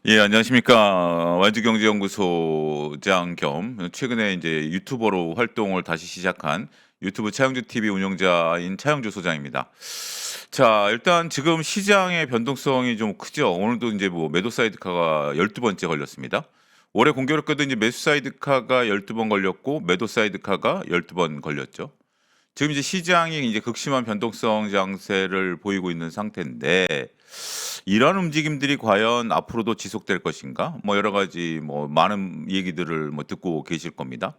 예, 안녕하십니까. 완주경제연구소장 겸 최근에 이제 유튜버로 활동을 다시 시작한 유튜브 차영주 TV 운영자인 차영주 소장입니다. 자, 일단 지금 시장의 변동성이 좀 크죠. 오늘도 이제 뭐 매도 사이드카가 12번째 걸렸습니다. 올해 공교롭게도 이제 매수 사이드카가 12번 걸렸고 매도 사이드카가 12번 걸렸죠. 지금 이제 시장이 이제 극심한 변동성 장세를 보이고 있는 상태인데 이런 움직임들이 과연 앞으로도 지속될 것인가? 뭐 여러 가지 뭐 많은 얘기들을 뭐 듣고 계실 겁니다.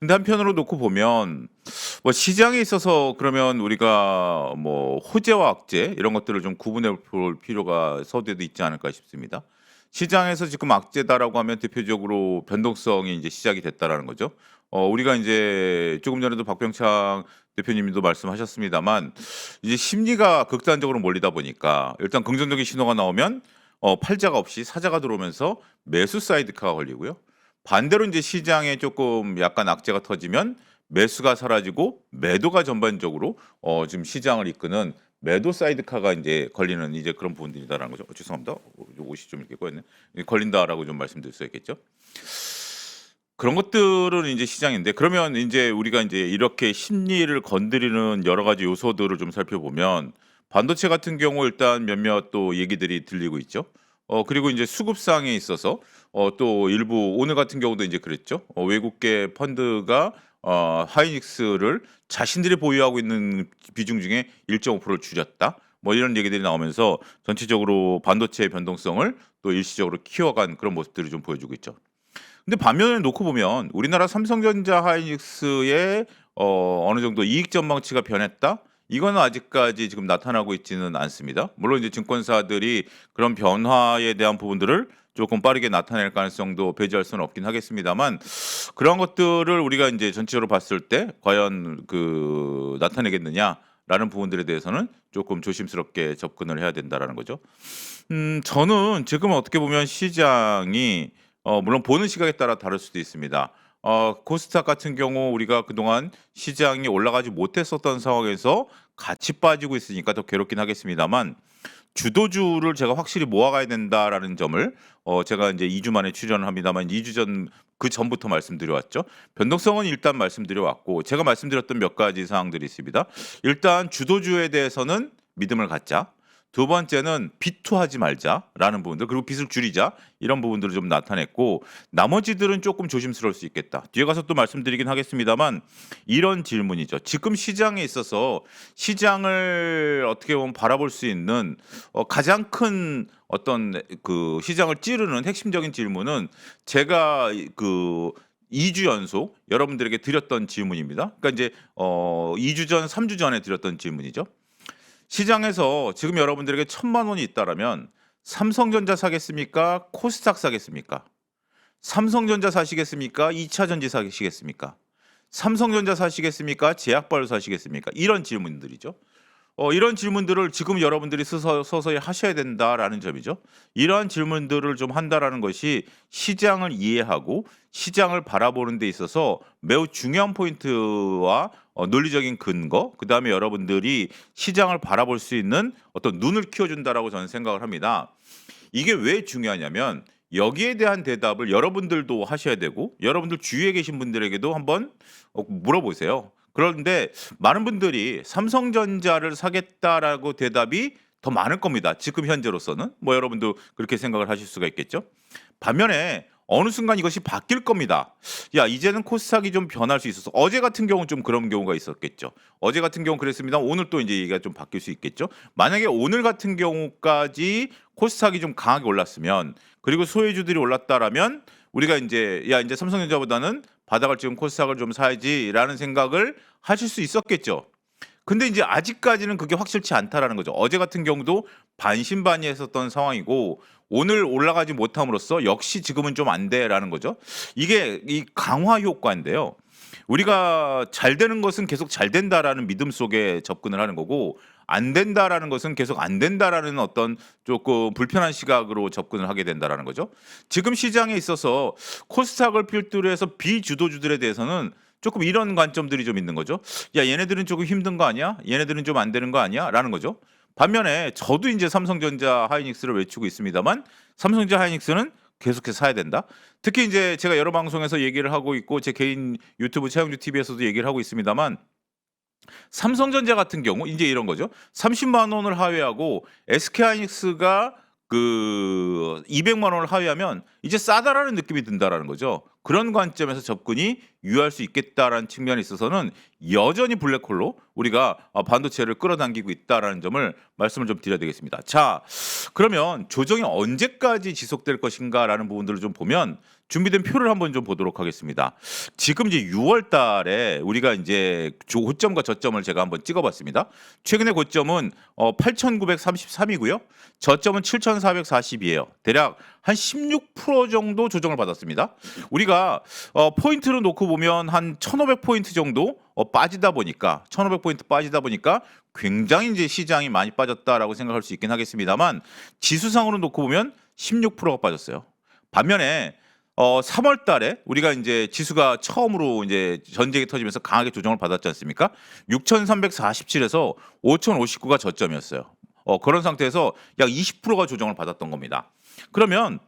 근데 한편으로 놓고 보면 뭐 시장에 있어서 그러면 우리가 뭐 호재와 악재 이런 것들을 좀 구분해 볼 필요가 서두에도 있지 않을까 싶습니다. 시장에서 지금 악재다라고 하면 대표적으로 변동성이 이제 시작이 됐다라는 거죠. 우리가 인제 조금 전에도 박병창 대표님도 말씀하셨습니다만 이제 심리가 극단적으로 몰리다 보니까 일단 긍정적인 신호가 나오면 팔자가 없이 사자가 들어오면서 매수 사이드카가 걸리고요. 반대로 인제 시장에 쪼끔 약간 악재가 터지면 매수가 사라지고 매도가 전반적으로 지금 시장을 이끄는 매도 사이드카가 인제 걸리는 이제 그런 부분들이다라는 거죠. 죄송합니다. 옷이 좀 이렇게 꼬였네. 걸린다라고 좀 말씀드릴 수 있겠죠. 그런 것들은 인제 시장인데 그러면 인제 우리가 인제 이렇게 심리를 건드리는 여러 가지 요소들을 좀 살펴보면 반도체 같은 경우 일단 몇몇 또 얘기들이 들리고 있죠. 그리고 인제 수급상에 있어서 또 일부 오늘 같은 경우도 인제 그랬죠. 외국계 펀드가 하이닉스를 자신들이 보유하고 있는 비중 중에 1.5%를 줄였다. 뭐 이런 얘기들이 나오면서 전체적으로 반도체의 변동성을 또 일시적으로 키워간 그런 모습들을 좀 보여주고 있죠. 근데 반면에 놓고 보면 우리나라 삼성전자 하이닉스의 어느 정도 이익 전망치가 변했다? 이거는 아직까지 지금 나타나고 있지는 않습니다. 물론 이제 증권사들이 그런 변화에 대한 부분들을 조금 빠르게 나타낼 가능성도 배제할 수는 없긴 하겠습니다만 그런 것들을 우리가 인제 전체적으로 봤을 때 과연 나타내겠느냐라는 부분들에 대해서는 조금 조심스럽게 접근을 해야 된다라는 거죠. 저는 지금 어떻게 보면 시장이 물론 보는 시각에 따라 다를 수도 있습니다. 코스닥 같은 경우 우리가 그동안 시장이 올라가지 못했었던 상황에서 같이 빠지고 있으니까 더 괴롭긴 하겠습니다만 주도주를 제가 확실히 모아가야 된다라는 점을 제가 인제 2주 만에 출연을 합니다만 2주 전 그전부터 말씀드려 왔죠. 변동성은 일단 말씀드려 왔고 제가 말씀드렸던 몇 가지 사항들이 있습니다. 일단 주도주에 대해서는 믿음을 갖자. 두 번째는 비투하지 말자라는 부분들 그리고 빚을 줄이자 이런 부분들을 좀 나타냈고 나머지들은 조금 조심스러울 수 있겠다. 뒤에 가서 또 말씀드리긴 하겠습니다만 이런 질문이죠. 지금 시장에 있어서 시장을 어떻게 보면 바라볼 수 있는 가장 큰 어떤 시장을 찌르는 핵심적인 질문은 제가 2주 연속 여러분들에게 드렸던 질문입니다. 그러니까 인제 2주 전, 3주 전에 드렸던 질문이죠. 시장에서 지금 여러분들에게 1,000만 원이 있다라면 삼성전자 사겠습니까? 코스닥 사겠습니까? 삼성전자 사시겠습니까? 2차 전지 사시겠습니까? 삼성전자 사시겠습니까? 제약바이오 사시겠습니까? 이런 질문들이죠. 이런 질문들을 지금 여러분들이 서서히 하셔야 된다라는 점이죠. 이러한 질문들을 좀 한다라는 것이 시장을 이해하고 시장을 바라보는 데 있어서 매우 중요한 포인트와 논리적인 근거 그다음에 여러분들이 시장을 바라볼 수 있는 어떤 눈을 키워준다라고 저는 생각을 합니다. 이게 왜 중요하냐면 여기에 대한 대답을 여러분들도 하셔야 되고 여러분들 주위에 계신 분들에게도 한번 물어보세요. 그런데 많은 분들이 "삼성전자를 사겠다."라고 대답이 더 많을 겁니다, 지금 현재로서는. 뭐 여러분도 그렇게 생각을 하실 수가 있겠죠. 반면에 어느 순간 이것이 바뀔 겁니다. "야 이제는 코스닥이 좀 변할 수 있어서." 어제 같은 경우는 좀 그런 경우가 있었겠죠. 어제 같은 경우는 그랬습니다. 오늘 또 인제 얘기가 좀 바뀔 수 있겠죠. 만약에 오늘 같은 경우까지 코스닥이 좀 강하게 올랐으면 그리고 소외주들이 올랐다라면 우리가 인제 '야 인제 삼성전자보다는 바닥을 찍은 코스닥을 좀 사야지.'라는 생각을 하실 수 있었겠죠. 근데 인제 아직까지는 그게 확실치 않다라는 거죠. 어제 같은 경우도 반신반의했었던 상황이고 오늘 올라가지 못함으로써 '역시 지금은 좀 안 돼.'라는 거죠. 이게 이 강화 효과인데요. 우리가 '잘 되는 것은 계속 잘 된다.'라는 믿음 속에 접근을 하는 거고 '안 된다.'라는 것은 계속 '안 된다.'라는 어떤 쪼끔 불편한 시각으로 접근을 하게 된다라는 거죠. 지금 시장에 있어서 코스닥을 필두로 해서 비주도주들에 대해서는 쪼끔 이런 관점들이 좀 있는 거죠. '야 얘네들은 쪼금 힘든 거 아니야? 얘네들은 좀 안 되는 거 아니야?'라는 거죠. 반면에 저도 인제 삼성전자 하이닉스를 외치고 있습니다만 삼성전자 하이닉스는 계속해서 사야 된다. 특히 이제 제가 여러 방송에서 얘기를 하고 있고 제 개인 유튜브 최영주 TV에서도 얘기를 하고 있습니다만 삼성전자 같은 경우 이제 이런 거죠. 30만 원을 하회하고 SK하이닉스가 그 200만 원을 하회하면 이제 싸다라는 느낌이 든다라는 거죠. 그런 관점에서 접근이 유효할 수 있겠다라는 측면에 있어서는 여전히 블랙홀로 우리가 반도체를 끌어당기고 있다라는 점을 말씀을 좀 드려야 되겠습니다. 자, 그러면 조정이 언제까지 지속될 것인가라는 부분들을 좀 보면 준비된 표를 한번 좀 보도록 하겠습니다. 지금 이제 6월 달에 우리가 이제 고점과 저점을 제가 한번 찍어봤습니다. 최근의 고점은 8,933이고요. 저점은 7,440이에요. 대략 한 16% 정도 조정을 받았습니다. 우리가 포인트로 놓고 보면 한 1,500포인트 정도 빠지다 보니까 1,500포인트 빠지다 보니까 굉장히 이제 시장이 많이 빠졌다라고 생각할 수 있긴 하겠습니다만 지수상으로 놓고 보면 16%가 빠졌어요. 반면에 3월 달에 우리가 이제 지수가 처음으로 이제 전쟁이 터지면서 강하게 조정을 받았지 않습니까? 6,347에서 5,059가 저점이었어요. 그런 상태에서 약 20%가 조정을 받았던 겁니다. 그러면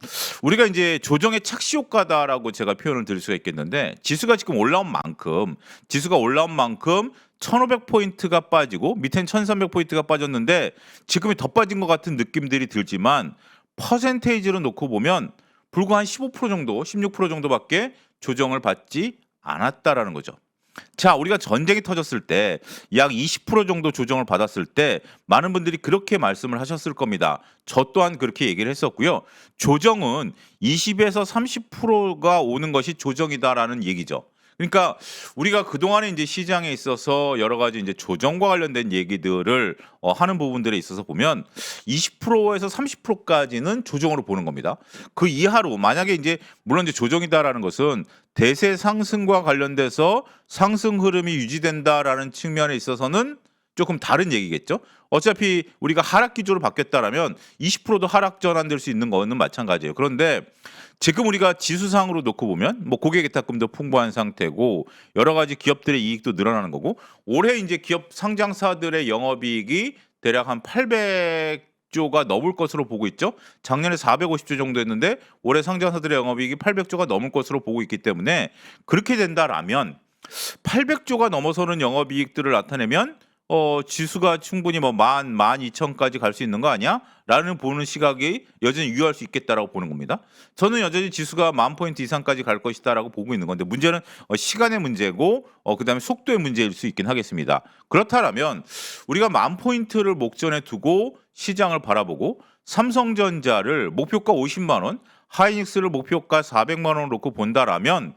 우리가 이제 조정의 착시 효과다라고 제가 표현을 드릴 수가 있겠는데 지수가 지금 올라온 만큼 1,500포인트가 빠지고 밑엔 1,300포인트가 빠졌는데 지금이 더 빠진 것 같은 느낌들이 들지만 퍼센테이지로 놓고 보면 불과 한 15% 정도, 16% 정도밖에 조정을 받지 않았다라는 거죠. 자, 우리가 전쟁이 터졌을 때 약 20% 정도 조정을 받았을 때 많은 분들이 그렇게 말씀을 하셨을 겁니다. 저 또한 그렇게 얘기를 했었고요. 조정은 20에서 30%가 오는 것이 조정이다라는 얘기죠. 그러니까 우리가 그동안에 이제 시장에 있어서 여러 가지 이제 조정과 관련된 얘기들을 하는 부분들에 있어서 보면 20%에서 30%까지는 조정으로 보는 겁니다. 그 이하로 만약에 이제 물론 이제 조정이다라는 것은 대세 상승과 관련돼서 상승 흐름이 유지된다라는 측면에 있어서는 조금 다른 얘기겠죠. 어차피 우리가 하락 기조로 바뀌었다라면 20%도 하락 전환될 수 있는 거는 마찬가지예요. 그런데 지금 우리가 지수상으로 놓고 보면 뭐 고객예탁금도 풍부한 상태고 여러 가지 기업들의 이익도 늘어나는 거고 올해 이제 기업 상장사들의 영업이익이 대략 한 800조가 넘을 것으로 보고 있죠. 작년에 450조 정도 했는데 올해 상장사들의 영업이익이 800조가 넘을 것으로 보고 있기 때문에 그렇게 된다라면 800조가 넘어서는 영업이익들을 나타내면 지수가 충분히 뭐 12,000까지 갈 수 있는 거 아니야? 라는 보는 시각이 여전히 유효할 수 있겠다라고 보는 겁니다. 저는 여전히 지수가 10,000포인트 이상까지 갈 것이다라고 보고 있는 건데 문제는 시간의 문제고 그다음에 속도의 문제일 수 있긴 하겠습니다. 그렇다면 우리가 10,000포인트를 목전에 두고 시장을 바라보고 삼성전자를 목표가 50만 원, 하이닉스를 목표가 400만 원으로 놓고 본다라면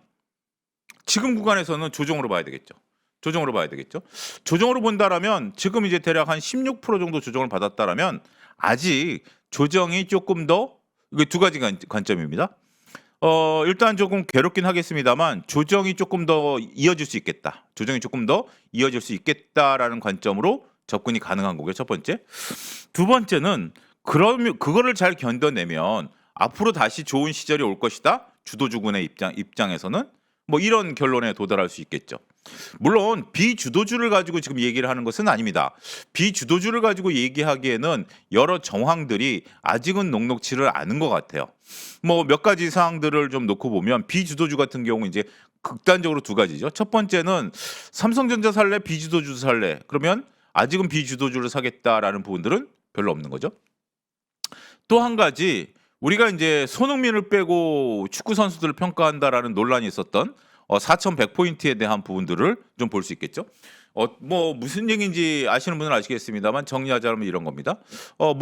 지금 구간에서는 조정으로 봐야 되겠죠. 조정으로 봐야 되겠죠. 조정으로 본다라면 지금 이제 대략 한 16% 정도 조정을 받았다라면 아직 조정이 조금 더 이게 두 가지 관점입니다. 일단 조금 괴롭긴 하겠습니다만 조정이 조금 더 이어질 수 있겠다. 조정이 조금 더 이어질 수 있겠다라는 관점으로 접근이 가능한 거고요. 첫 번째. 두 번째는 그러면 그거를 잘 견뎌내면 앞으로 다시 좋은 시절이 올 것이다. 주도주군의 입장에서는 뭐 이런 결론에 도달할 수 있겠죠. 물론 비주도주를 가지고 지금 얘기를 하는 것은 아닙니다. 비주도주를 가지고 얘기하기에는 여러 정황들이 아직은 녹록치를 않은 것 같아요. 뭐 몇 가지 사항들을 좀 놓고 보면 비주도주 같은 경우 이제 극단적으로 두 가지죠. 첫 번째는 삼성전자 살래, 비주도주 살래. 그러면 아직은 비주도주를 사겠다라는 부분들은 별로 없는 거죠. 또 한 가지 우리가 이제 손흥민을 빼고 축구 선수들을 평가한다라는 논란이 있었던 4,100포인트에 대한 부분들을 좀 볼 수 있겠죠. 뭐 무슨 얘기인지 아시는 분은 아시겠습니다만 정리하자면 이런 겁니다. 뭐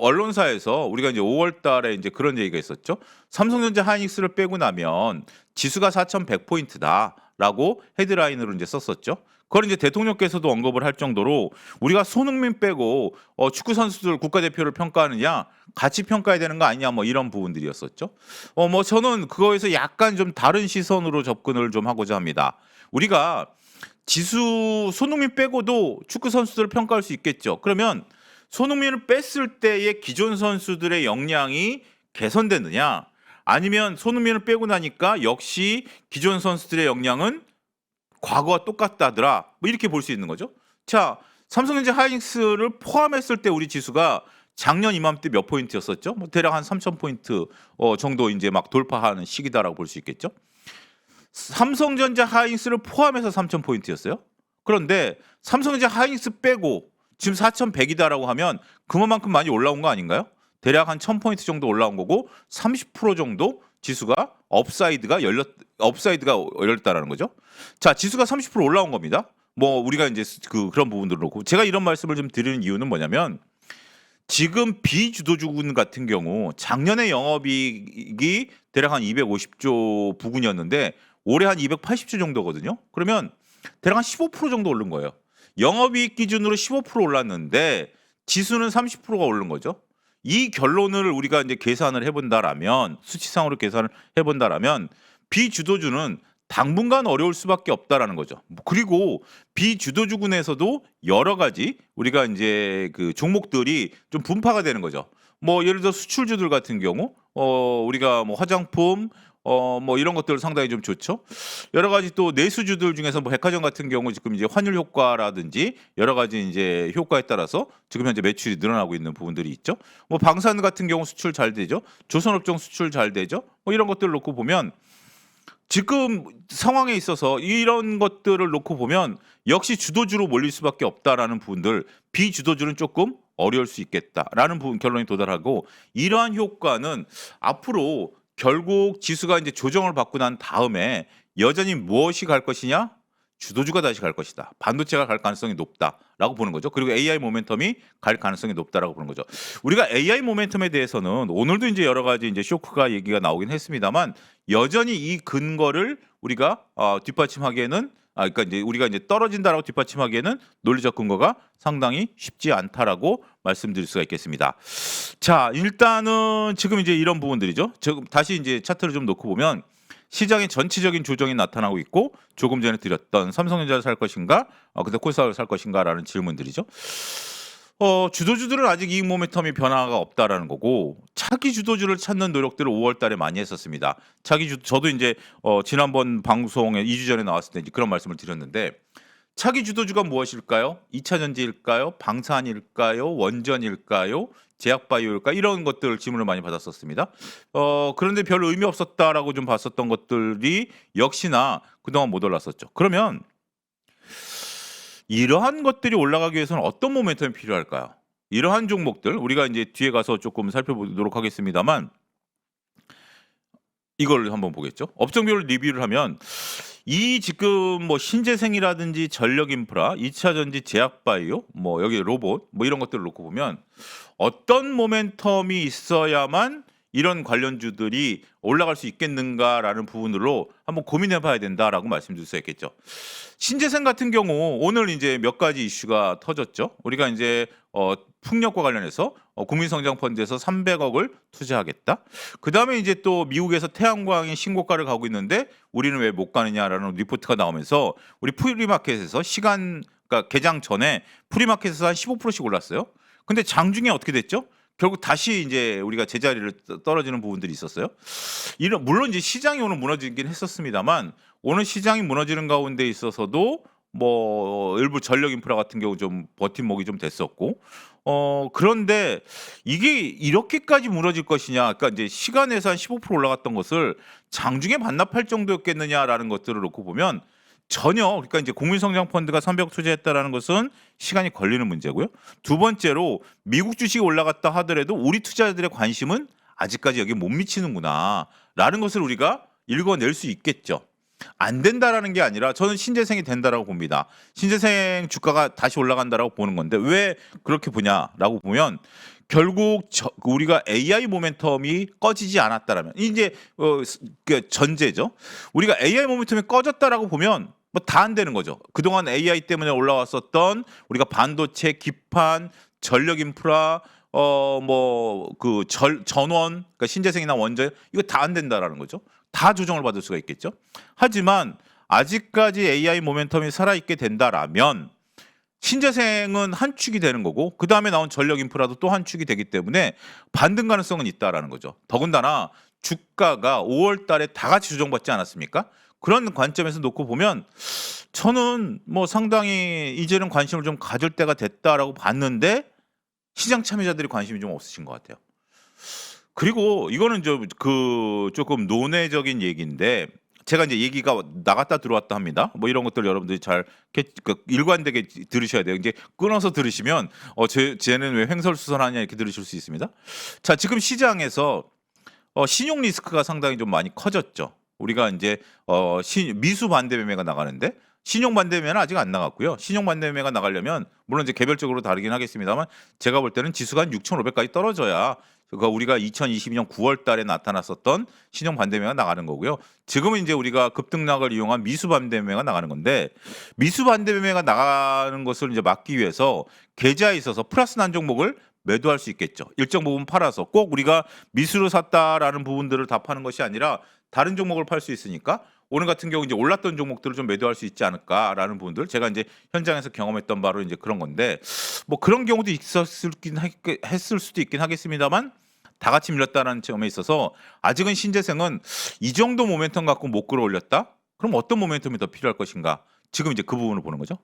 언론사에서 우리가 이제 5월달에 이제 그런 얘기가 있었죠. 삼성전자 하이닉스를 빼고 나면 지수가 4,100포인트다라고 헤드라인으로 이제 썼었죠. 그걸 이제 대통령께서도 언급을 할 정도로 우리가 손흥민 빼고 축구 선수들 국가대표를 평가하느냐 같이 평가해야 되는 거 아니냐 뭐 이런 부분들이었었죠. 뭐 저는 그거에서 약간 좀 다른 시선으로 접근을 좀 하고자 합니다. 우리가 지수 손흥민 빼고도 축구 선수들을 평가할 수 있겠죠. 그러면 손흥민을 뺐을 때의 기존 선수들의 역량이 개선되느냐 아니면 손흥민을 빼고 나니까 역시 기존 선수들의 역량은 과거와 똑같다더라. 뭐 이렇게 볼 수 있는 거죠. 자, 삼성전자 하이닉스를 포함했을 때 우리 지수가 작년 이맘때 몇 포인트였었죠? 뭐 대략 한 3,000포인트 정도 이제 막 돌파하는 시기다라고 볼 수 있겠죠. 삼성전자 하이닉스를 포함해서 3,000포인트였어요. 그런데 삼성전자 하이닉스 빼고 지금 4,100이다라고 하면 그만큼 많이 올라온 거 아닌가요? 대략 한 1,000포인트 정도 올라온 거고 30% 정도 지수가 업사이드가 열렸다라는 거죠. 자, 지수가 30% 올라온 겁니다. 뭐 우리가 이제 그런 부분들을 놓고 제가 이런 말씀을 좀 드리는 이유는 뭐냐면 지금 비주도주군 같은 경우 작년에 영업이익이 대략 한 250조 부근이었는데 올해 한 280조 정도거든요. 그러면 대략 한 15% 정도 오른 거예요. 영업이익 기준으로 15% 올랐는데 지수는 30%가 오른 거죠. 이 결론을 우리가 이제 계산을 해본다라면 수치상으로 계산을 해본다라면 비주도주는 당분간 어려울 수밖에 없다라는 거죠. 그리고 비주도주군에서도 여러 가지 우리가 이제 그 종목들이 좀 분파가 되는 거죠. 뭐 예를 들어 수출주들 같은 경우 우리가 뭐 화장품 뭐 이런 것들 상당히 좀 좋죠. 여러 가지 또 내수주들 중에서 뭐 백화점 같은 경우 지금 이제 환율 효과라든지 여러 가지 이제 효과에 따라서 지금 현재 매출이 늘어나고 있는 부분들이 있죠. 뭐 방산 같은 경우 수출 잘 되죠. 조선업종 수출 잘 되죠. 뭐 이런 것들을 놓고 보면 지금 상황에 있어서 이런 것들을 놓고 보면 역시 주도주로 몰릴 수밖에 없다라는 부분들 비주도주는 조금 어려울 수 있겠다라는 부분 결론에 도달하고 이러한 효과는 앞으로 결국 지수가 이제 조정을 받고 난 다음에 여전히 무엇이 갈 것이냐? 주도주가 다시 갈 것이다. 반도체가 갈 가능성이 높다라고 보는 거죠. 그리고 AI 모멘텀이 갈 가능성이 높다라고 보는 거죠. 우리가 AI 모멘텀에 대해서는 오늘도 이제 여러 가지 이제 쇼크가 얘기가 나오긴 했습니다만 여전히 이 근거를 우리가 뒷받침하기에는 그러니까 이제 우리가 이제 떨어진다라고 뒷받침하기에는 논리적 근거가 상당히 쉽지 않다라고 말씀드릴 수가 있겠습니다. 자, 일단은 지금 이제 이런 부분들이죠. 지금 다시 이제 차트를 좀 놓고 보면 시장의 전체적인 조정이 나타나고 있고 조금 전에 드렸던 삼성전자를 살 것인가, 그다음 코스닥을 살 것인가라는 질문들이죠. 주도주들은 아직 이익 모멘텀이 변화가 없다라는 거고 차기 주도주를 찾는 노력들을 5월달에 많이 했었습니다. 저도 이제 지난번 방송에 2주 전에 나왔을 때 이제 그런 말씀을 드렸는데 차기 주도주가 무엇일까요? 2차 전지일까요? 방산일까요? 원전일까요? 제약바이오일까? 이런 것들 질문을 많이 받았었습니다. 그런데 별 의미 없었다라고 좀 봤었던 것들이 역시나 그동안 못 올랐었죠. 그러면 이러한 것들이 올라가기 위해서는 어떤 모멘텀이 필요할까요? 이러한 종목들 우리가 이제 뒤에 가서 조금 살펴보도록 하겠습니다만 이걸 한번 보겠죠. 업종별 리뷰를 하면 이 지금 뭐 신재생이라든지 전력인프라, 2차 전지, 제약바이오, 뭐 여기 로봇 뭐 이런 것들을 놓고 보면 어떤 모멘텀이 있어야만 이런 관련주들이 올라갈 수 있겠는가라는 부분으로 한번 고민해 봐야 된다라고 말씀드릴 수 있겠죠. 신재생 같은 경우 오늘 이제 몇 가지 이슈가 터졌죠. 우리가 이제 풍력과 관련해서 국민성장펀드에서 300억을 투자하겠다. 그다음에 이제 또 미국에서 태양광이 신고가를 가고 있는데 우리는 왜 못 가느냐라는 리포트가 나오면서 우리 프리마켓에서 그러니까 개장 전에 프리마켓에서 한 15%씩 올랐어요. 근데 장중에 어떻게 됐죠? 결국 다시 이제 우리가 제자리를 떨어지는 부분들이 있었어요. 물론 이제 시장이 오늘 무너지긴 했었습니다만 오늘 시장이 무너지는 가운데 있어서도 뭐 일부 전력 인프라 같은 경우 좀 버팀목이 좀 됐었고 그런데 이게 이렇게까지 무너질 것이냐 그러니까 이제 시간에서 한 15% 올라갔던 것을 장중에 반납할 정도였겠느냐라는 것들을 놓고 보면 전혀 그러니까 이제 국민성장펀드가 300억 투자했다라는 것은 시간이 걸리는 문제고요. 두 번째로 미국 주식이 올라갔다 하더라도 우리 투자자들의 관심은 아직까지 여기 못 미치는구나라는 것을 우리가 읽어낼 수 있겠죠. 안 된다라는 게 아니라 저는 신재생이 된다라고 봅니다. 신재생 주가가 다시 올라간다라고 보는 건데 왜 그렇게 보냐라고 보면 결국 우리가 AI 모멘텀이 꺼지지 않았다라면 이제 그 전제죠. 우리가 AI 모멘텀이 꺼졌다라고 보면 뭐 다 안 되는 거죠. 그동안 AI 때문에 올라왔었던 우리가 반도체, 기판, 전력 인프라 뭐 그 전원 그러니까 신재생이나 원전 이거 다 안 된다라는 거죠. 다 조정을 받을 수가 있겠죠. 하지만 아직까지 AI 모멘텀이 살아있게 된다라면 신재생은 한 축이 되는 거고 그 다음에 나온 전력 인프라도 또 한 축이 되기 때문에 반등 가능성은 있다라는 거죠. 더군다나 주가가 5월 달에 다 같이 조정받지 않았습니까? 그런 관점에서 놓고 보면 저는 뭐 상당히 이제는 관심을 좀 가질 때가 됐다라고 봤는데 시장 참여자들이 관심이 좀 없으신 것 같아요. 그리고 이거는 좀 조금 논외적인 얘기인데 제가 인제 얘기가 나갔다 들어왔다 합니다. 뭐 이런 것들 여러분들이 잘 일관되게 들으셔야 돼요. 인제 끊어서 들으시면 '쟤는 왜 횡설수설하냐.' 이렇게 들으실 수 있습니다. 자, 지금 시장에서 신용 리스크가 상당히 좀 많이 커졌죠. 우리가 인제 시 미수 반대 매매가 나가는데 신용 반대 매매는 아직 안 나갔고요. 신용 반대 매매가 나가려면 물론 이제 개별적으로 다르긴 하겠습니다만 제가 볼 때는 지수가 한 6,500 까지 떨어져야 그러니까 우리가 2022년 9월 달에 나타났었던 신용 반대 매매가 나가는 거고요. 지금은 인제 우리가 급등락을 이용한 미수 반대 매매가 나가는 건데 미수 반대 매매가 나가는 것을 인제 막기 위해서 계좌에 있어서 플러스 난 종목을 매도할 수 있겠죠. 일정 부분 팔아서 꼭 우리가 미수로 샀다라는 부분들을 다 파는 것이 아니라 다른 종목을 팔 수 있으니까 오늘 같은 경우 이제 올랐던 종목들을 좀 매도할 수 있지 않을까라는 부분들 제가 인제 현장에서 경험했던 바로 인제 그런 건데 뭐 그런 경우도 했을 수도 있긴 하겠습니다만 다 같이 밀렸다라는 점에 있어서 아직은 신재생은 이 정도 모멘텀 갖고 못 끌어올렸다? 그럼 어떤 모멘텀이 더 필요할 것인가? 지금 이제 그 부분을 보는 거죠.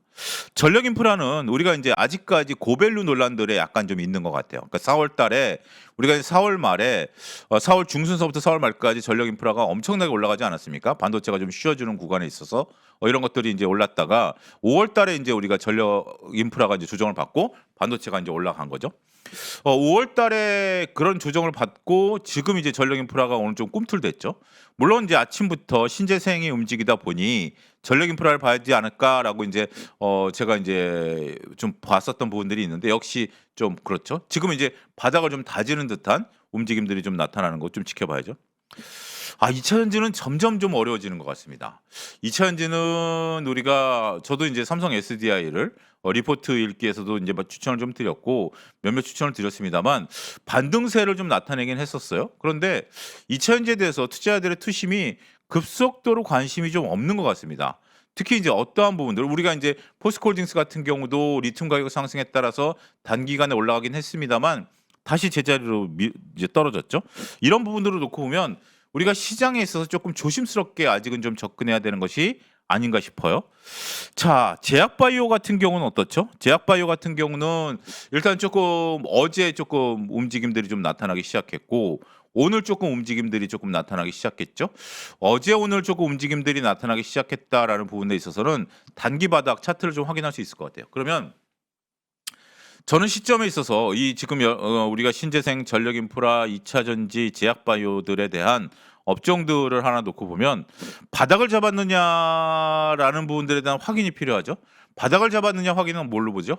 전력 인프라는 우리가 인제 아직까지 고밸류 논란들에 약간 좀 있는 것 같아요. 그러니까 4월 달에 우리가 4월 말에 4월 중순서부터 4월 말까지 전력 인프라가 엄청나게 올라가지 않았습니까? 반도체가 좀 쉬어주는 구간에 있어서 이런 것들이 인제 올랐다가 5월 달에 인제 우리가 전력 인프라가 이제 조정을 받고 반도체가 인제 올라간 거죠. 5월 달에 그런 조정을 받고 지금 이제 전력 인프라가 오늘 좀 꿈틀댔죠. 물론 이제 아침부터 신재생이 움직이다 보니 '전력 인프라를 봐야 되지 않을까.'라고 인제 제가 인제 좀 봤었던 부분들이 있는데 역시 좀 그렇죠. 지금은 이제 바닥을 좀 다지는 듯한 움직임들이 좀 나타나는 거 좀 지켜봐야죠. 2차 전지는 점점 좀 어려워지는 것 같습니다. 2차 전지는 우리가 저도 인제 삼성 SDI를 리포트 읽기에서도 인제 막 추천을 좀 드렸고 몇몇 추천을 드렸습니다만 반등세를 좀 나타내긴 했었어요. 그런데 2차 전지에 대해서 투자자들의 투심이 급속도로 관심이 좀 없는 것 같습니다. 특히 이제 어떠한 부분들 우리가 인제 포스코홀딩스 같은 경우도 리튬 가격 상승에 따라서 단기간에 올라가긴 했습니다만 다시 제자리로 이제 떨어졌죠. 이런 부분들을 놓고 보면 우리가 시장에 있어서 조금 조심스럽게 아직은 좀 접근해야 되는 것이 아닌가 싶어요. 자, 제약바이오 같은 경우는 어떻죠? 제약바이오 같은 경우는 일단 조금 어제 조금 움직임들이 좀 나타나기 시작했고 오늘 조금 움직임들이 조금 나타나기 시작했죠. 어제 오늘 조금 움직임들이 나타나기 시작했다라는 부분에 있어서는 단기 바닥 차트를 좀 확인할 수 있을 것 같아요. 그러면 저는 시점에 있어서 이 지금 우리가 신재생, 전력인프라, 2차 전지, 제약바이오들에 대한 업종들을 하나 놓고 보면 '바닥을 잡았느냐.'라는 부분들에 대한 확인이 필요하죠. 바닥을 잡았느냐 확인은 뭘로 보죠?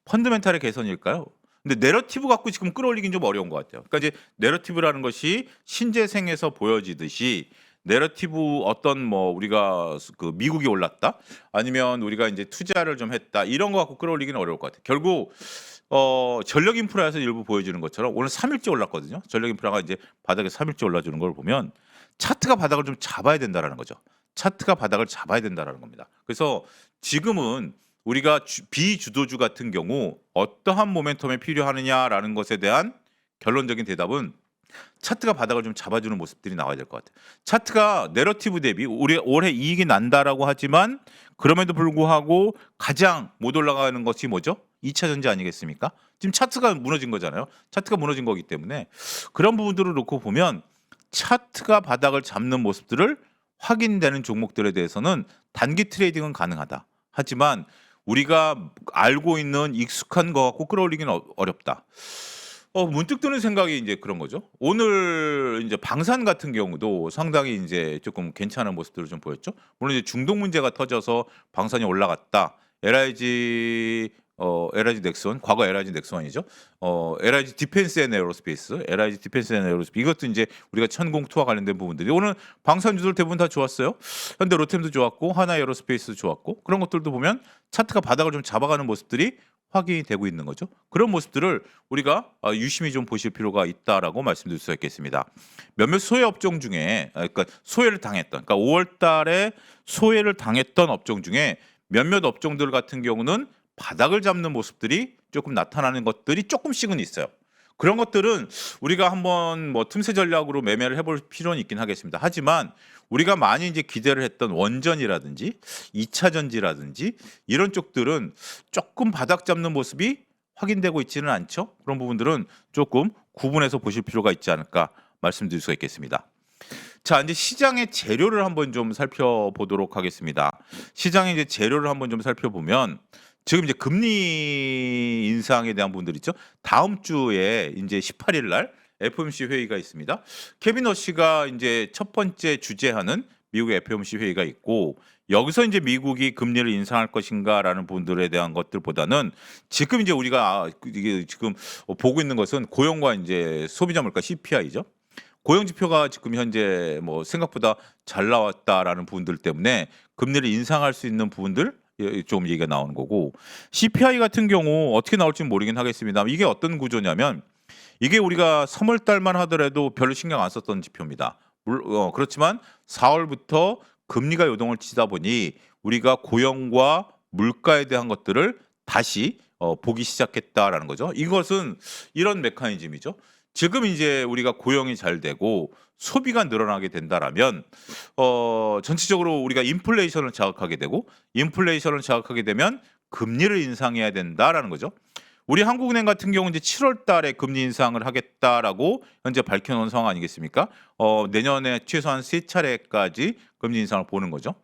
펀더멘탈의 개선일까요? 근데 내러티브 갖고 지금 끌어올리긴 좀 어려운 것 같아요. 그러니까 이제 내러티브라는 것이 신재생에서 보여지듯이 내러티브 어떤 뭐 우리가 미국이 올랐다 아니면 우리가 인제 투자를 좀 했다 이런 거 갖고 끌어올리기는 어려울 것 같아요. 결국 전력 인프라에서 일부 보여주는 것처럼 오늘 3 일째 올랐거든요. 전력 인프라가 이제 바닥에 3 일째 올라주는 걸 보면 차트가 바닥을 좀 잡아야 된다라는 거죠. 차트가 바닥을 잡아야 된다라는 겁니다. 그래서 지금은 우리가 비주도주 같은 경우 어떠한 모멘텀이 필요하느냐라는 것에 대한 결론적인 대답은 차트가 바닥을 좀 잡아주는 모습들이 나와야 될 것 같아요. 차트가 내러티브 대비 올해 이익이 난다라고 하지만 그럼에도 불구하고 가장 못 올라가는 것이 뭐죠? 2차 전지 아니겠습니까? 지금 차트가 무너진 거잖아요. 차트가 무너진 거기 때문에 그런 부분들을 놓고 보면 차트가 바닥을 잡는 모습들을 확인되는 종목들에 대해서는 단기 트레이딩은 가능하다. 하지만 우리가 알고 있는 익숙한 거 갖고 끌어올리기는 어렵다. 문득 드는 생각이 인제 그런 거죠. 오늘 인제 방산 같은 경우도 상당히 인제 쪼끔 괜찮은 모습들을 좀 보였죠. 물론 이제 중동 문제가 터져서 방산이 올라갔다. LIG 넥슨 과거 LIG 넥슨이죠. LIG 디펜스 앤 에어로스페이스, LIG 디펜스 앤 에어로스페이스 이것도 인제 우리가 천공투와 관련된 부분들이 오늘 방산주들 대부분 다 좋았어요. 현대 로템도 좋았고 하나 에어로스페이스도 좋았고 그런 것들도 보면 차트가 바닥을 좀 잡아가는 모습들이 확인이 되고 있는 거죠. 그런 모습들을 우리가 유심히 좀 보실 필요가 있다라고 말씀드릴 수가 있겠습니다. 몇몇 소외 업종 중에 그러니까 소외를 당했던 그러니까 5월 달에 소외를 당했던 업종 중에 몇몇 업종들 같은 경우는 바닥을 잡는 모습들이 조금 나타나는 것들이 조금씩은 있어요. 그런 것들은 우리가 한번 뭐 틈새 전략으로 매매를 해볼 필요는 있긴 하겠습니다. 하지만 우리가 많이 이제 기대를 했던 원전이라든지 2차 전지라든지 이런 쪽들은 조금 바닥 잡는 모습이 확인되고 있지는 않죠. 그런 부분들은 조금 구분해서 보실 필요가 있지 않을까 말씀드릴 수가 있겠습니다. 자, 이제 시장의 재료를 한번 좀 살펴보도록 하겠습니다. 시장의 이제 재료를 한번 좀 살펴보면 지금 이제 금리 인상에 대한 부분들 있죠. 다음 주에 이제 18일 날 FOMC 회의가 있습니다. 케빈 러시가 이제 첫 번째 주재하는 미국의 FOMC 회의가 있고 여기서 이제 미국이 금리를 인상할 것인가라는 부분들에 대한 것들보다는 지금 이제 우리가 이게 지금 보고 있는 것은 고용과 이제 소비자 물가 CPI죠. 고용 지표가 지금 현재 뭐 생각보다 잘 나왔다라는 부분들 때문에 금리를 인상할 수 있는 부분들 좀 얘기가 나오는 거고 CPI 같은 경우 어떻게 나올지는 모르긴 하겠습니다. 이게 어떤 구조냐면 이게 우리가 3월 달만 하더라도 별로 신경 안 썼던 지표입니다. 그렇지만 4월부터 금리가 요동을 치다 보니 우리가 고용과 물가에 대한 것들을 다시 보기 시작했다라는 거죠. 이것은 이런 메커니즘이죠. 지금 이제 우리가 고용이 잘 되고 소비가 늘어나게 된다라면 전체적으로 우리가 인플레이션을 자극하게 되고 인플레이션을 자극하게 되면 금리를 인상해야 된다라는 거죠. 우리 한국은행 같은 경우 이제 7월 달에 금리 인상을 하겠다라고 현재 밝혀놓은 상황 아니겠습니까? 내년에 최소한 3차례까지 금리 인상을 보는 거죠.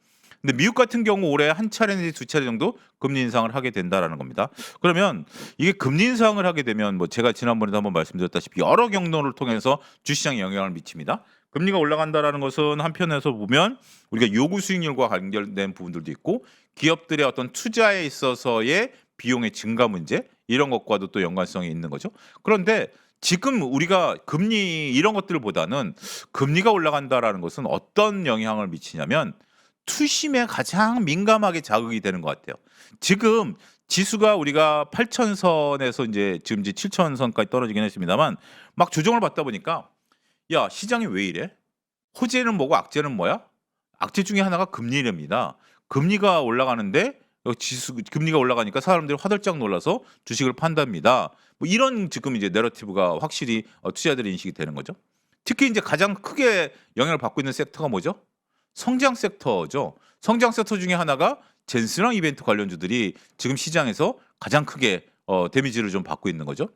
근데 미국 같은 경우 올해 한 차례 내지 두 차례 정도 금리 인상을 하게 된다라는 겁니다. 그러면 이게 금리 인상을 하게 되면 뭐 제가 지난번에도 한번 말씀드렸다시피 여러 경로를 통해서 주시장에 영향을 미칩니다. 금리가 올라간다라는 것은 한편에서 보면 우리가 요구 수익률과 관련된 부분들도 있고 기업들의 어떤 투자에 있어서의 비용의 증가 문제 이런 것과도 또 연관성이 있는 거죠. 그런데 지금 우리가 금리 이런 것들보다는 금리가 올라간다라는 것은 어떤 영향을 미치냐면 투심에 가장 민감하게 자극이 되는 것 같아요. 지금 지수가 우리가 8,000선에서 이제 지금 이제 7,000선까지 떨어지긴 했습니다만 막 조정을 받다 보니까 야 시장이 왜 이래? 호재는 뭐고 악재는 뭐야? 악재 중에 하나가 금리랍니다. 금리가 올라가는데 지수 금리가 올라가니까 사람들이 화들짝 놀라서 주식을 판답니다. 뭐 이런 지금 이제 내러티브가 확실히 투자자들의 인식이 되는 거죠. 특히 이제 가장 크게 영향을 받고 있는 섹터가 뭐죠? 성장 섹터죠. 성장 섹터 중에 하나가 젠스랑 이벤트 관련주들이 지금 시장에서 가장 크게 데미지를 좀 받고 있는 거죠.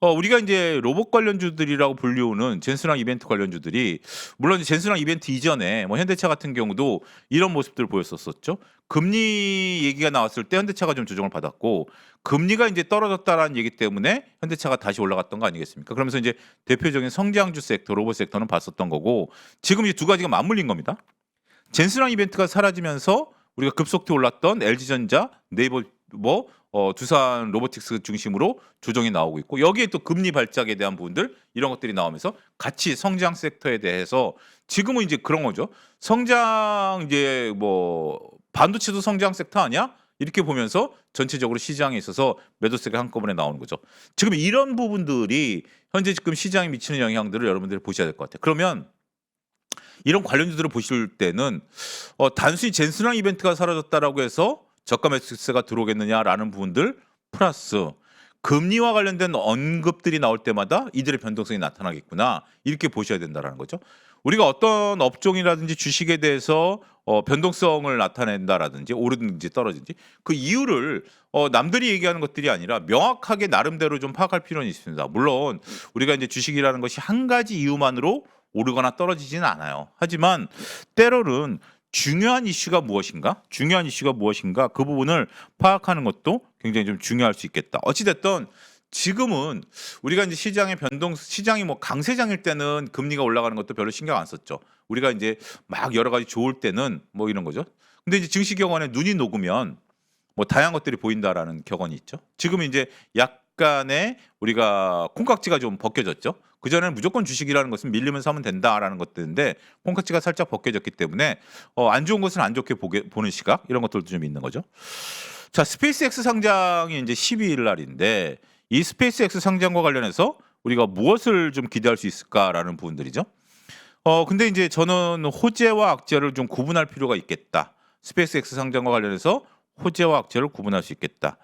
우리가 이제 로봇 관련주들이라고 불리우는 젠스랑 이벤트 관련주들이 물론 이제 젠스랑 이벤트 이전에 뭐 현대차 같은 경우도 이런 모습들을 보였었죠. 금리 얘기가 나왔을 때 현대차가 좀 조정을 받았고 금리가 이제 떨어졌다라는 얘기 때문에 현대차가 다시 올라갔던 거 아니겠습니까? 그러면서 이제 대표적인 성장주 섹터, 로봇 섹터는 봤었던 거고 지금 이제 두 가지가 맞물린 겁니다. 젠스랑 이벤트가 사라지면서 우리가 급속도에 올랐던 LG전자, 네이버 두산 로보틱스 중심으로 조정이 나오고 있고 여기에 또 금리 발작에 대한 부분들 이런 것들이 나오면서 같이 성장 섹터에 대해서 지금은 이제 그런 거죠. 성장 이제 뭐 반도체도 성장 섹터 아니야? 이렇게 보면서 전체적으로 시장에 있어서 매도세가 한꺼번에 나오는 거죠. 지금 이런 부분들이 현재 지금 시장에 미치는 영향들을 여러분들이 보셔야 될 것 같아요. 그러면 이런 관련주들을 보실 때는 단순히 젠스랑 이벤트가 사라졌다라고 해서 저가 매수세가 들어오겠느냐라는 부분들 플러스 금리와 관련된 언급들이 나올 때마다 이들의 변동성이 나타나겠구나 이렇게 보셔야 된다라는 거죠. 우리가 어떤 업종이라든지 주식에 대해서 변동성을 나타낸다라든지 오르든지 떨어지든지 그 이유를 남들이 얘기하는 것들이 아니라 명확하게 나름대로 좀 파악할 필요는 있습니다. 물론 우리가 이제 주식이라는 것이 한 가지 이유만으로 오르거나 떨어지지는 않아요. 하지만 때로는 중요한 이슈가 무엇인가? 중요한 이슈가 무엇인가? 그 부분을 파악하는 것도 굉장히 좀 중요할 수 있겠다. 어찌됐든 지금은 우리가 이제 시장이 뭐 강세장일 때는 금리가 올라가는 것도 별로 신경 안 썼죠. 우리가 이제 막 여러 가지 좋을 때는 뭐 이런 거죠. 근데 이제 증시 격언에 눈이 녹으면 뭐 다양한 것들이 보인다라는 격언이 있죠. 지금 이제 약간의 우리가 콩깍지가 좀 벗겨졌죠. 그전에는 무조건 주식이라는 것은 밀리면 사면 된다라는 것들인데 콩깍지가 살짝 벗겨졌기 때문에 안 좋은 것은 안 좋게 보는 시각 이런 것들도 좀 있는 거죠. 자, 스페이스X 상장이 이제 12일 날인데 이 스페이스X 상장과 관련해서 우리가 무엇을 좀 기대할 수 있을까라는 부분들이죠. 근데 이제 저는 호재와 악재를 좀 구분할 필요가 있겠다. 스페이스X 상장과 관련해서 호재와 악재를 구분할 수 있겠다.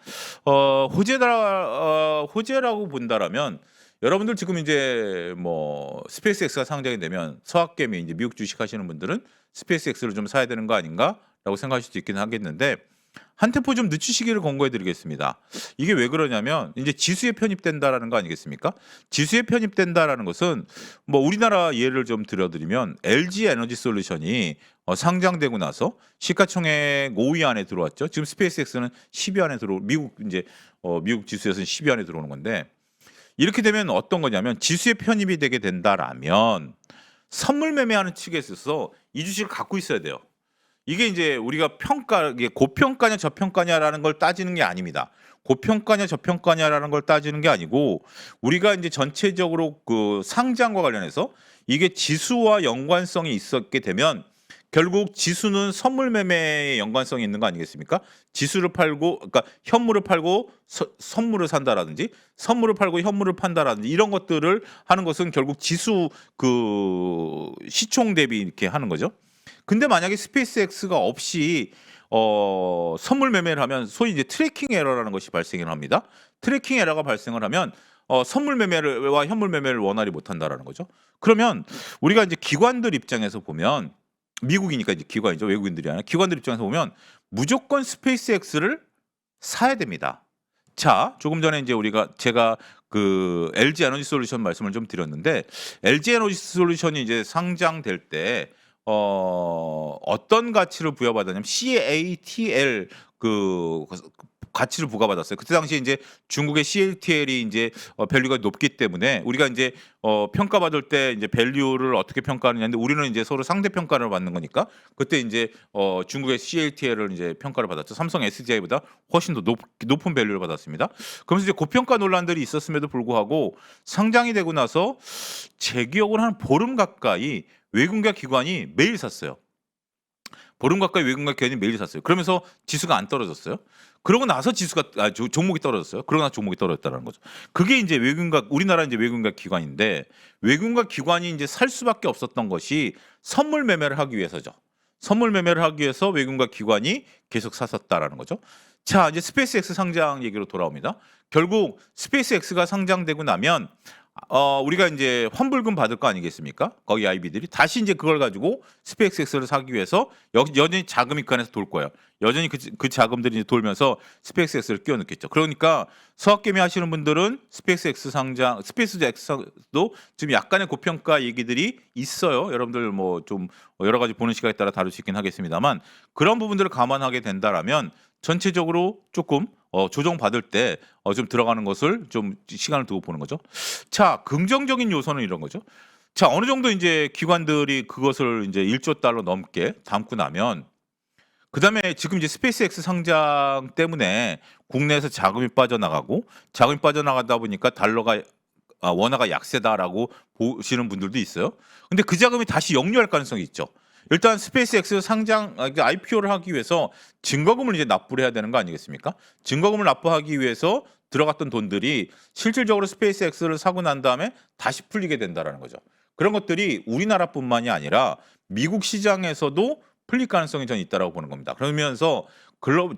호재라고 본다라면 여러분들 지금 이제 뭐 스페이스X가 상장이 되면 서학개미 이제 미국 주식 하시는 분들은 스페이스X를 좀 사야 되는 거 아닌가라고 생각하실 수 있긴 하겠는데 한 템포 좀 늦추시기를 권고해 드리겠습니다. 이게 왜 그러냐면 이제 지수에 편입된다라는 거 아니겠습니까? 지수에 편입된다라는 것은 뭐 우리나라 예를 좀 들어 드리면 LG 에너지 솔루션이 상장되고 나서 시가총액 5위 안에 들어왔죠. 지금 스페이스X는 10위 안에 미국 인제 미국 지수에서는 10위 안에 들어오는 건데 이렇게 되면 어떤 거냐면 지수에 편입이 되게 된다라면 선물 매매하는 측에 있어서 이 주식을 갖고 있어야 돼요. 이게 인제 우리가 이게 고평가냐 저평가냐라는 걸 따지는 게 아닙니다. 고평가냐 저평가냐라는 걸 따지는 게 아니고 우리가 인제 전체적으로 그 상장과 관련해서 이게 지수와 연관성이 있었게 되면 결국 지수는 선물 매매에 연관성이 있는 거 아니겠습니까? 지수를 팔고 그러니까 현물을 팔고 선물을 산다라든지 선물을 팔고 현물을 판다라든지 이런 것들을 하는 것은 결국 지수 그 시총 대비 이렇게 하는 거죠. 근데 만약에 스페이스X가 없이 선물 매매를 하면 소위 이제 트래킹 에러라는 것이 발생을 합니다. 트래킹 에러가 발생을 하면 선물 매매와 현물 매매를 원활히 못 한다라는 거죠. 그러면 우리가 이제 기관들 입장에서 보면 미국이니까 이제 기관이죠. 외국인들이 아니라 기관들 입장에서 보면 무조건 스페이스X를 사야 됩니다. 자, 조금 전에 이제 제가 그 LG 에너지 솔루션 말씀을 좀 드렸는데 LG 에너지 솔루션이 이제 상장될 때 어떤 가치를 부여받았냐면 CATL 그 가치를 부과받았어요. 그때 당시에 이제 중국의 CATL이 이제 밸류가 높기 때문에 우리가 이제 평가받을 때 이제 밸류를 어떻게 평가하느냐인데 우리는 이제 서로 상대 평가를 받는 거니까 그때 이제 중국의 CATL을 이제 평가를 받았죠. 삼성 SDI보다 훨씬 더 높은 밸류를 받았습니다. 그러면서 이제 고평가 논란들이 있었음에도 불구하고 상장이 되고 나서 제 기억으로 한 보름 가까이 외국인과 기관이 매일 샀어요. 보름 가까이 외국인과 기관이 매일 샀어요. 그러면서 지수가 안 떨어졌어요. 그러고 나서 종목이 떨어졌어요. 그러고 나서 종목이 떨어졌다는 거죠. 그게 이제 우리나라 이제 외국인과 기관인데 외국인과 기관이 이제 살 수밖에 없었던 것이 선물 매매를 하기 위해서죠. 선물 매매를 하기 위해서 외국인과 기관이 계속 샀었다라는 거죠. 자, 이제 스페이스X 상장 얘기로 돌아옵니다. 결국 스페이스X가 상장되고 나면 우리가 이제 환불금 받을 거 아니겠습니까? 거기 IB들이 다시 이제 그걸 가지고 스페이스X를 사기 위해서 여전히 자금이 그 안에서 돌 거예요. 여전히 그 자금들이 이제 돌면서 스페이스X를 끼워 넣겠죠. 그러니까 서학개미 하시는 분들은 스페이스X도 지금 약간의 고평가 얘기들이 있어요. 여러분들 뭐 좀 여러 가지 보는 시각에 따라 다를 수 있긴 하겠습니다만 그런 부분들을 감안하게 된다라면 전체적으로 조금 조정받을 때 좀 들어가는 것을 좀 시간을 두고 보는 거죠. 자, 긍정적인 요소는 이런 거죠. 자, 어느 정도 이제 기관들이 그것을 이제 1조 달러 넘게 담고 나면 그다음에 지금 이제 스페이스X 상장 때문에 국내에서 자금이 빠져나가다 보니까 달러가 원화가 약세다라고 보시는 분들도 있어요. 근데 그 자금이 다시 역류할 가능성이 있죠. 일단 스페이스X IPO를 하기 위해서 증거금을 이제 납부를 해야 되는 거 아니겠습니까? 증거금을 납부하기 위해서 들어갔던 돈들이 실질적으로 스페이스X를 사고 난 다음에 다시 풀리게 된다라는 거죠. 그런 것들이 우리나라뿐만이 아니라 미국 시장에서도 풀릴 가능성이 저는 있다라고 보는 겁니다. 그러면서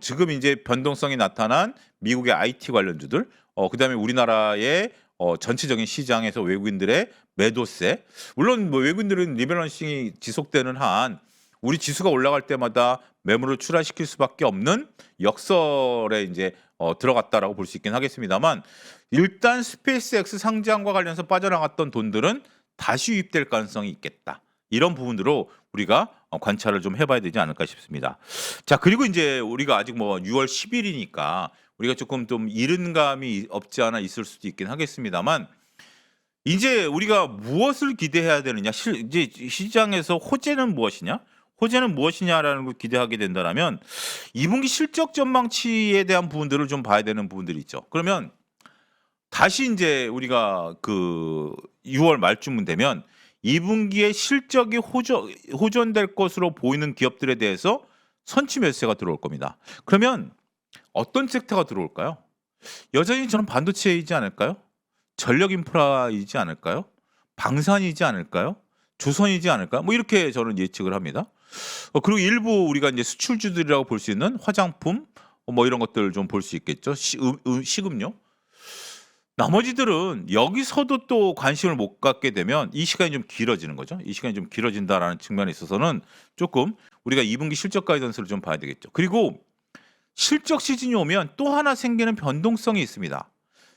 지금 이제 변동성이 나타난 미국의 IT 관련주들, 그다음에 우리나라의 전체적인 시장에서 외국인들의 매도세, 물론 뭐 외국인들은 리밸런싱이 지속되는 한 우리 지수가 올라갈 때마다 매물을 출하시킬 수밖에 없는 역설에 이제 들어갔다라고 볼 수 있긴 하겠습니다만 일단 스페이스X 상장과 관련해서 빠져나갔던 돈들은 다시 유입될 가능성이 있겠다. 이런 부분으로 우리가 관찰을 좀 해봐야 되지 않을까 싶습니다. 자, 그리고 이제 우리가 아직 뭐 6월 10일이니까 우리가 조금 좀 이른 감이 없지 않아 있을 수도 있긴 하겠습니다만 이제 우리가 무엇을 기대해야 되느냐? 이제 시장에서 호재는 무엇이냐? 호재는 무엇이냐라는 걸 기대하게 된다면 2분기 실적 전망치에 대한 부분들을 좀 봐야 되는 부분들이 있죠. 그러면 다시 이제 우리가 그 6월 말쯤 되면 2분기에 실적이 호전될 것으로 보이는 기업들에 대해서 선취 매수세가 들어올 겁니다. 그러면 어떤 섹터가 들어올까요? 여전히 저는 반도체이지 않을까요? 전력 인프라이지 않을까요? 방산이지 않을까요? 조선이지 않을까요? 뭐 이렇게 저는 예측을 합니다. 그리고 일부 우리가 이제 수출주들이라고 볼 수 있는 화장품 뭐 이런 것들 좀 볼 수 있겠죠. 식음료. 나머지들은 여기서도 또 관심을 못 갖게 되면 이 시간이 좀 길어지는 거죠. 이 시간이 좀 길어진다라는 측면에 있어서는 조금 우리가 2분기 실적 가이던스를 좀 봐야 되겠죠. 그리고 실적 시즌이 오면 또 하나 생기는 변동성이 있습니다.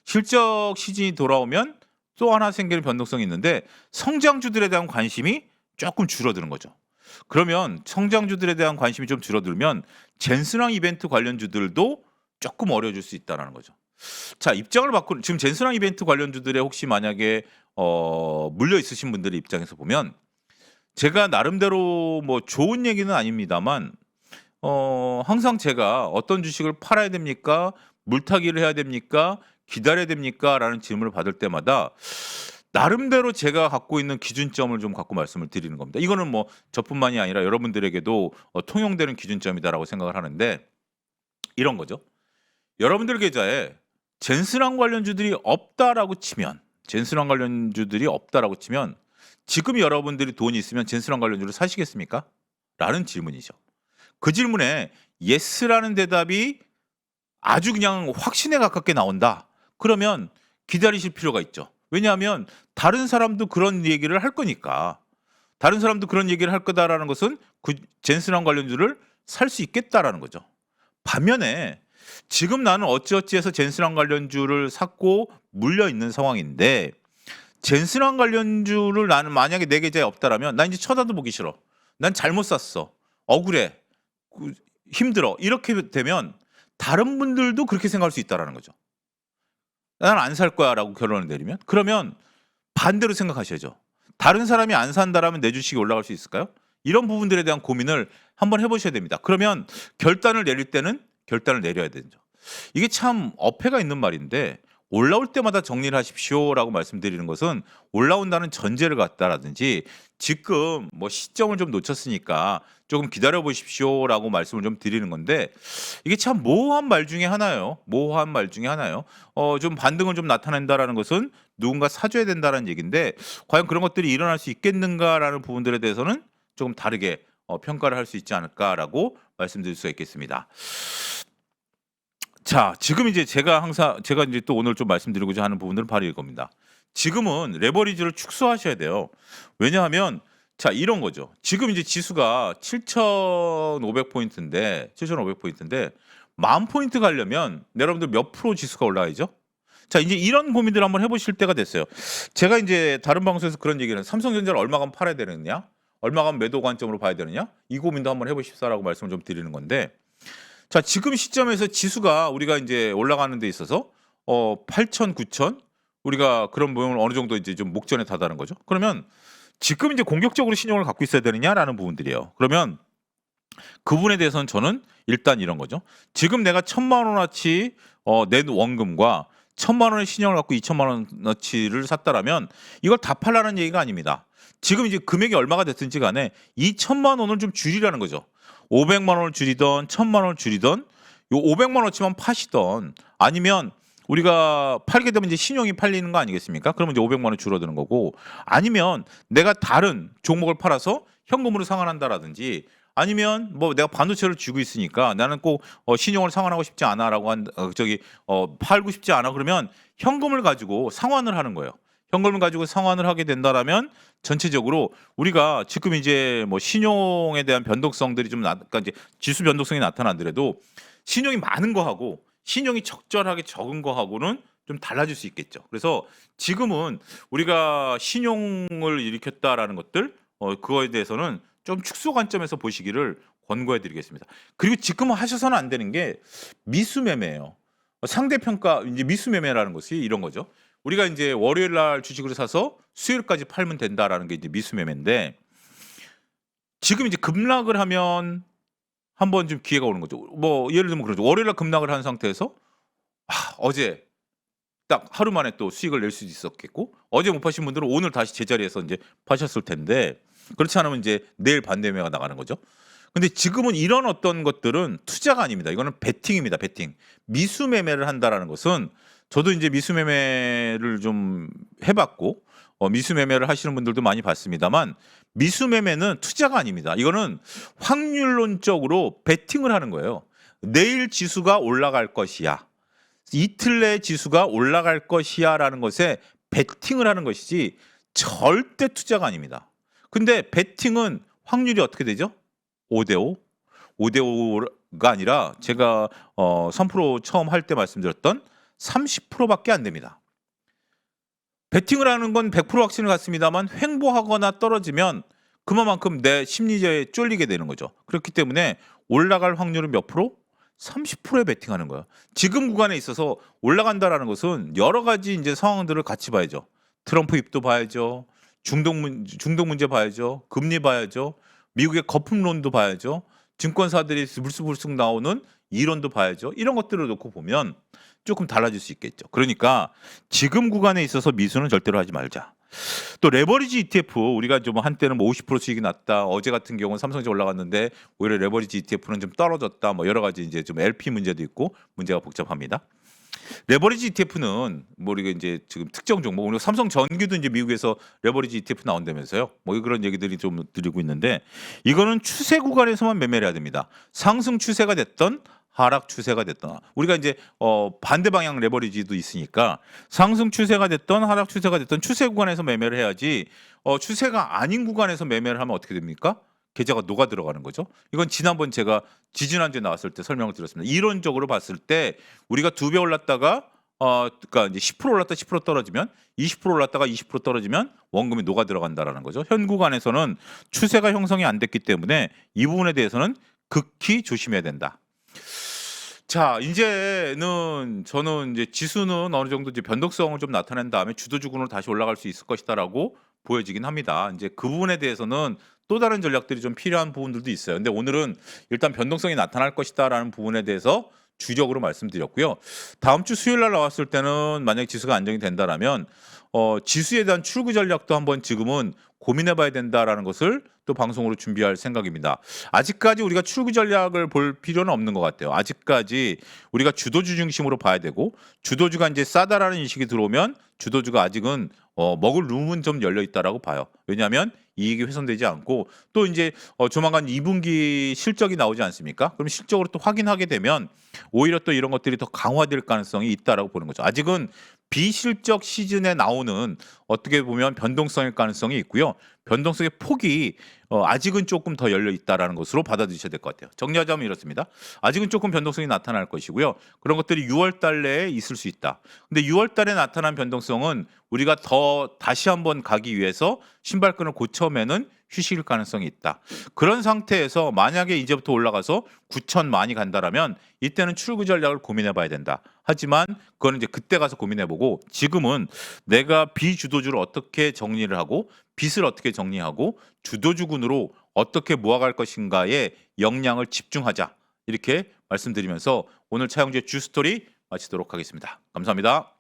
실적 시즌이 돌아오면 또 하나 생기는 변동성이 있는데 성장주들에 대한 관심이 조금 줄어드는 거죠. 그러면 성장주들에 대한 관심이 좀 줄어들면 젠스랑 이벤트 관련주들도 조금 어려워질 수 있다는 거죠. 자, 입장을 바꾸는 지금 젠스랑 이벤트 관련주들에 혹시 만약에 물려 있으신 분들의 입장에서 보면 제가 나름대로 뭐 좋은 얘기는 아닙니다만 항상 제가 "어떤 주식을 팔아야 됩니까? 물타기를 해야 됩니까? 기다려야 됩니까?" 라는 질문을 받을 때마다 나름대로 제가 갖고 있는 기준점을 좀 갖고 말씀을 드리는 겁니다. 이거는 뭐 저뿐만이 아니라 여러분들에게도 통용되는 기준점이다라고 생각을 하는데 이런 거죠. 여러분들 계좌에 젠스랑 관련주들이 없다라고 치면 지금 여러분들이 돈이 있으면 젠스랑 관련주를 사시겠습니까? 라는 질문이죠. 그 질문에 yes라는 대답이 아주 그냥 확신에 가깝게 나온다. 그러면 기다리실 필요가 있죠. 왜냐하면 다른 사람도 그런 얘기를 할 거니까. 다른 사람도 그런 얘기를 할 거다라는 것은 그 젠스랑 관련주를 살 수 있겠다라는 거죠. 반면에 지금 나는 어찌어찌해서 젠스랑 관련주를 샀고 물려 있는 상황인데 젠스랑 관련주를 나는 만약에 내 계좌에 없다라면 나 이제 쳐다도 보기 싫어. 난 잘못 샀어. 억울해. 힘들어. 이렇게 되면 다른 분들도 그렇게 생각할 수 있다라는 거죠. "난 안 살 거야."라고 결론을 내리면 그러면 반대로 생각하셔야죠. 다른 사람이 안 산다라면 내 주식이 올라갈 수 있을까요? 이런 부분들에 대한 고민을 한번 해 보셔야 됩니다. 그러면 결단을 내릴 때는 결단을 내려야 되죠. 이게 참 어폐가 있는 말인데 "올라올 때마다 정리를 하십시오."라고 말씀드리는 것은 올라온다는 전제를 갖다라든지 지금 뭐 시점을 좀 놓쳤으니까 "조금 기다려 보십시오."라고 말씀을 좀 드리는 건데 이게 참 모호한 말 중에 하나예요. 모호한 말 중에 하나예요. 좀 반등을 좀 나타낸다라는 것은 누군가 사 줘야 된다는 얘기인데 과연 그런 것들이 일어날 수 있겠는가라는 부분들에 대해서는 조금 다르게 평가를 할 수 있지 않을까라고 말씀드릴 수가 있겠습니다. 자, 지금 이제 제가 이제 또 오늘 좀 말씀드리고자 하는 부분들은 바로 이겁니다. 지금은 레버리지를 축소하셔야 돼요. 왜냐하면 자, 이런 거죠. 지금 이제 지수가 7,500 포인트인데 7,500 포인트인데 10,000 포인트 가려면 여러분들 몇 프로 지수가 올라가야죠? 자, 이제 이런 고민들을 한번 해 보실 때가 됐어요. 제가 이제 다른 방송에서 그런 얘기를 삼성전자를 얼마 가면 팔아야 되느냐? 얼마 가면 매도 관점으로 봐야 되느냐? 이 고민도 한번 해 보십사라고 말씀을 좀 드리는 건데 자, 지금 시점에서 지수가 우리가 이제 올라가는 데 있어서 8,000, 9,000 우리가 그런 모형을 어느 정도 이제 좀 목전에 다다른 거죠. 그러면 지금 이제 공격적으로 신용을 갖고 있어야 되느냐라는 부분들이에요. 그러면 그 부분에 대해서는 저는 일단 이런 거죠. 지금 내가 1,000만 원어치 낸 원금과 1,000만 원의 신용을 갖고 2,000만 원어치를 샀다라면 이걸 다 팔라는 얘기가 아닙니다. 지금 이제 금액이 얼마가 됐든지 간에 2,000만 원을 좀 줄이라는 거죠. 500만 원을 줄이던 1,000만 원을 줄이던 요 500만 원어치만 파시던 아니면 우리가 팔게 되면 이제 신용이 팔리는 거 아니겠습니까? 그러면 이제 500만 원 줄어드는 거고 아니면 내가 다른 종목을 팔아서 현금으로 상환한다라든지 아니면 뭐 내가 반도체를 쥐고 있으니까 나는 꼭 신용을 상환하고 싶지 않아라고 팔고 싶지 않아 그러면 현금을 가지고 상환을 하는 거예요. 현금을 가지고 상환을 하게 된다라면 전체적으로 우리가 지금 이제 뭐 신용에 대한 변동성들이 그러니까 이제 지수 변동성이 나타나더라도 신용이 많은 거하고 신용이 적절하게 적은 거하고는 좀 달라질 수 있겠죠. 그래서 지금은 우리가 신용을 일으켰다라는 것들 그거에 대해서는 좀 축소 관점에서 보시기를 권고해 드리겠습니다. 그리고 지금 하셔서는 안 되는 게 미수매매예요. 상대평가 이제 미수매매라는 것이 이런 거죠. 우리가 이제 월요일 날 주식을 사서 수요일까지 팔면 된다라는 게 이제 미수매매인데 지금 이제 급락을 하면 한번 좀 기회가 오는 거죠. 뭐 예를 들면 그러죠. 월요일 날 급락을 한 상태에서 어제 딱 하루 만에 또 수익을 낼 수도 있었겠고 어제 못 파신 분들은 오늘 다시 제자리에서 이제 파셨을 텐데 그렇지 않으면 이제 내일 반대매가 나가는 거죠. 근데 지금은 이런 어떤 것들은 투자가 아닙니다. 이거는 베팅입니다. 베팅. 미수매매를 한다라는 것은 저도 이제 미수매매를 좀 해봤고 미수매매를 하시는 분들도 많이 봤습니다만 미수매매는 투자가 아닙니다. 이거는 확률론적으로 베팅을 하는 거예요. 내일 지수가 올라갈 것이야. 이틀 내 지수가 올라갈 것이야라는 것에 베팅을 하는 것이지 절대 투자가 아닙니다. 근데 베팅은 확률이 어떻게 되죠? 5대5. 5대5 30%가 아니라 제가 선프로 처음 할 때 말씀드렸던 30%밖에 안 됩니다. 베팅을 하는 건 100% 확신을 갖습니다만 횡보하거나 떨어지면 그만큼 내 심리에 쫄리게 되는 거죠. 그렇기 때문에 올라갈 확률은 몇 프로? 30%에 베팅하는 거예요. 지금 구간에 있어서 올라간다라는 것은 여러 가지 이제 상황들을 같이 봐야죠. 트럼프 입도 봐야죠. 중동 문제 봐야죠. 금리 봐야죠. 미국의 거품론도 봐야죠. 증권사들이 불쑥불쑥 나오는 이론도 봐야죠. 이런 것들을 놓고 보면 조금 달라질 수 있겠죠. 그러니까 지금 구간에 있어서 미수는 절대로 하지 말자. 또 레버리지 ETF 우리가 좀 한때는 뭐 50% 수익이 났다. 어제 같은 경우는 삼성전자 올라갔는데 오히려 레버리지 ETF는 좀 떨어졌다. 뭐 여러 가지 이제 좀 LP 문제도 있고 문제가 복잡합니다. 레버리지 ETF는 뭐 우리가 이제 지금 특정 종목, 우리가 삼성전기도 이제 미국에서 레버리지 ETF 나온다면서요. 뭐 그런 얘기들이 좀 드리고 있는데 이거는 추세 구간에서만 매매를 해야 됩니다. 상승 추세가 됐던 하락 추세가 됐던 우리가 이제 반대 방향 레버리지도 있으니까 상승 추세가 됐던 하락 추세가 됐던 추세 구간에서 매매를 해야지 추세가 아닌 구간에서 매매를 하면 어떻게 됩니까? 계좌가 녹아 들어가는 거죠. 이건 지난번 제가 지지난주에 나왔을 때 설명을 드렸습니다. 이론적으로 봤을 때 우리가 2배 올랐다가 그러니까 이제 10% 올랐다 10% 떨어지면 20% 올랐다가 20% 떨어지면 원금이 녹아 들어간다라는 거죠. 현 구간에서는 추세가 형성이 안 됐기 때문에 이 부분에 대해서는 극히 조심해야 된다. 자, 이제는 저는 이제 지수는 어느 정도 이제 변동성을 좀 나타낸 다음에 주도주군으로 다시 올라갈 수 있을 것이다라고 보여지긴 합니다. 이제 그 부분에 대해서는 또 다른 전략들이 좀 필요한 부분들도 있어요. 근데 오늘은 일단 변동성이 나타날 것이다라는 부분에 대해서 주적으로 말씀드렸고요. 다음 주 수요일 날 나왔을 때는 만약 지수가 안정이 된다라면 지수에 대한 출구 전략도 한번 지금은 고민해봐야 된다라는 것을 또 방송으로 준비할 생각입니다. 아직까지 우리가 출구 전략을 볼 필요는 없는 것 같아요. 아직까지 우리가 주도주 중심으로 봐야 되고 주도주가 이제 싸다라는 인식이 들어오면 주도주가 아직은 먹을 룸은 좀 열려 있다라고 봐요. 왜냐하면 이익이 훼손되지 않고 또 이제 조만간 2분기 실적이 나오지 않습니까? 그럼 실적으로 또 확인하게 되면 오히려 또 이런 것들이 더 강화될 가능성이 있다라고 보는 거죠. 아직은 비실적 시즌에 나오는 어떻게 보면 변동성일 가능성이 있고요. 변동성의 폭이 아직은 조금 더 열려 있다라는 것으로 받아들이셔야 될 것 같아요. 정리하자면 이렇습니다. 아직은 조금 변동성이 나타날 것이고요. 그런 것들이 6월 달 내에 있을 수 있다. 근데 6월 달에 나타난 변동성은 우리가 더 다시 한번 가기 위해서 신발끈을 고쳐매는 휴식일 가능성이 있다. 그런 상태에서 만약에 이제부터 올라가서 9천 많이 간다라면 이때는 출구 전략을 고민해 봐야 된다. 하지만 그거는 이제 그때 가서 고민해 보고 지금은 내가 비주도주를 어떻게 정리를 하고 빚을 어떻게 정리하고 주도주군으로 어떻게 모아갈 것인가에 역량을 집중하자. 이렇게 말씀드리면서 오늘 차영재 주스토리 마치도록 하겠습니다. 감사합니다.